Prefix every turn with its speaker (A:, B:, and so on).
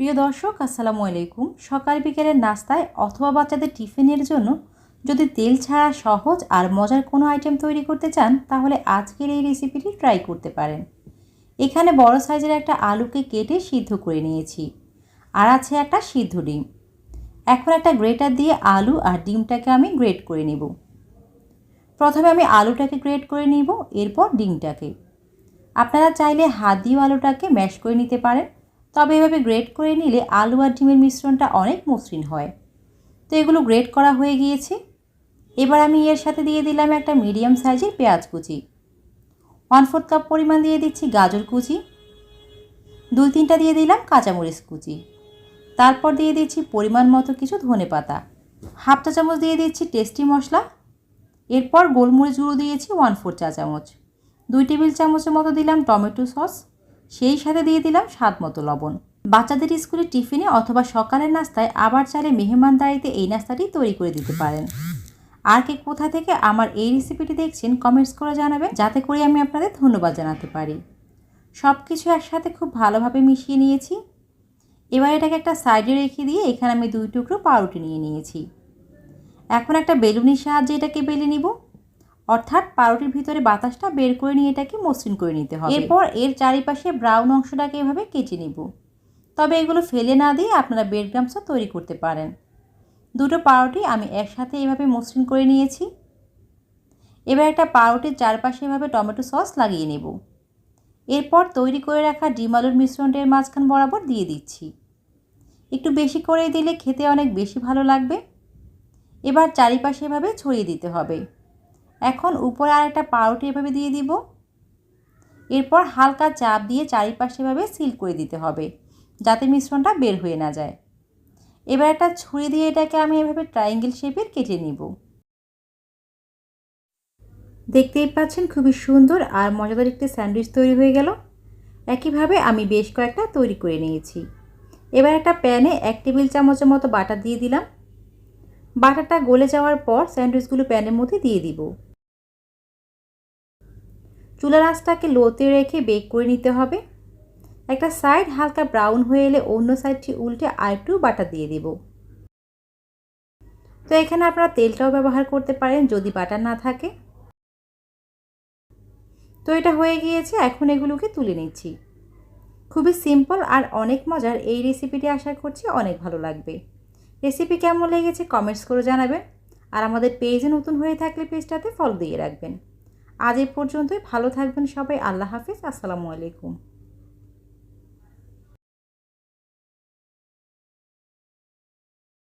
A: প্রিয় দর্শক, আসসালামু আলাইকুম। সকাল বিকেলের নাস্তায় অথবা বাচ্চাদের টিফিনের জন্য যদি তেল ছাড়া সহজ আর মজার কোনো আইটেম তৈরি করতে চান, তাহলে আজকের এই রেসিপিটি ট্রাই করতে পারেন। এখানে বড় সাইজের একটা আলুকে কেটে সিদ্ধ করে নিয়েছি, আর আছে একটা সিদ্ধ ডিম। এখন একটা গ্রেটার দিয়ে আলু আর ডিমটাকে আমি গ্রেট করে নেব। প্রথমে আমি আলুটাকে গ্রেট করে নিব, এরপর ডিমটাকে। আপনারা চাইলে হাত দিয়েও আলুটাকে ম্যাশ করে নিতে পারেন, তবে এভাবে গ্রেট করে নিলে আলু আর ডিমের মিশ্রণটা অনেক মসৃণ হয়। তো এগুলো গ্রেট করা হয়ে গিয়েছে। এবার আমি এর সাথে দিয়ে দিলাম একটা মিডিয়াম সাইজের পেঁয়াজ কুচি, 1/4 কাপ পরিমাণ দিয়ে দিচ্ছি গাজর কুচি, 2-3টা দিয়ে দিলাম কাঁচামরিচ কুচি, তারপর দিয়ে দিচ্ছি পরিমাণ মতো কিছু ধনেপাতা, 1/2 চা চামচ দিয়ে দিচ্ছি টেস্টি মশলা, এরপর গোলমরিচ গুঁড়ো দিয়েছি 1/4 চা চামচ, 2 টেবিল চামচের মতো দিলাম টমেটো সস, সেই সাথে দিয়ে দিলাম স্বাদ মতো লবণ। বাচ্চাদের স্কুলের টিফিনে অথবা সকালের নাস্তায় আবার চাইলে মেহমানদারিতে এই নাস্তাটি তৈরি করে দিতে পারেন। আর কে কোথা থেকে আমার এই রেসিপিটি দেখছেন কমেন্টস করে জানাবেন, যাতে করে আমি আপনাদের ধন্যবাদ জানাতে পারি। সব কিছু একসাথে খুব ভালোভাবে মিশিয়ে নিয়েছি। এবার এটাকে একটা সাইডে রেখে দিয়ে এখানে আমি 2 টুকরো পাউরুটি নিয়ে নিয়েছি। এখন একটা বেলুনির সাহায্যে এটাকে বেলে নিব, অর্থাৎ পাউরুটির ভিতরে বাতাসটা বের করে নিয়ে এটাকে মসৃণ করে নিতে হবে। এরপর এর চারিপাশে ব্রাউন অংশটাকে এভাবে কেটে নিব, তবে এগুলো ফেলে না দিয়ে আপনারা ব্রেড ক্রাম্বসও তৈরি করতে পারেন। 2টো পাউরুটি আমি একসাথে এভাবে মসৃণ করে নিয়েছি। এবার একটা পাউরুটির চারপাশে এভাবে টমেটো সস লাগিয়ে নেব। এরপর তৈরি করে রাখা ডিম আলুর মিশ্রণটা এর মাঝখান বরাবর দিয়ে দিচ্ছি। একটু বেশি করে দিলে খেতে অনেক বেশি ভালো লাগবে। এবার চারিপাশে এভাবে ছড়িয়ে দিতে হবে। এখন উপরে আর একটা পাউরুটি এভাবে দিয়ে দিব। এরপর হালকা চাপ দিয়ে চারিপাশে এভাবে সিল করে দিতে হবে, যাতে মিশ্রণটা বের হয়ে না যায়। এবার একটা ছুরি দিয়ে এটাকে আমি এভাবে ট্রায়াঙ্গেল শেপের কেটে নিব। দেখতেই পাচ্ছেন খুবই সুন্দর আর মজাদার একটি স্যান্ডউইচ তৈরি হয়ে গেল। একইভাবে আমি বেশ কয়েকটা তৈরি করে নিয়েছি। এবার একটা প্যানে 1 টেবিল চামচের মতো বাটার দিয়ে দিলাম। বাটারটা গলে যাওয়ার পর স্যান্ডউইচগুলো প্যানের মধ্যে দিয়ে দিব। চুলার আঁচটাকে লোতে রেখে বেক করে নিতে হবে। একটা সাইড হালকা ব্রাউন হয়ে এলে অন্য সাইডটি উল্টে আরেকটু বাটার দিয়ে দিব। তো এখানে আপনারা তেলটাও ব্যবহার করতে পারেন যদি বাটার না থাকে। তো এটা হয়ে গিয়েছে, এখন এগুলোকে তুলে নিচ্ছি। খুবই সিম্পল আর অনেক মজার এই রেসিপিটি আশা করছি অনেক ভালো লাগবে। রেসিপি কেমন লেগেছে কমেন্টস করে জানাবেন, আর আমাদের পেজে নতুন হয়ে থাকলে পেজটাতে ফলো দিয়ে রাখবেন। আজ এই পর্যন্তই, ভালো থাকবেন সবাই। আল্লাহ হাফিজ, আসসালামু আলাইকুম।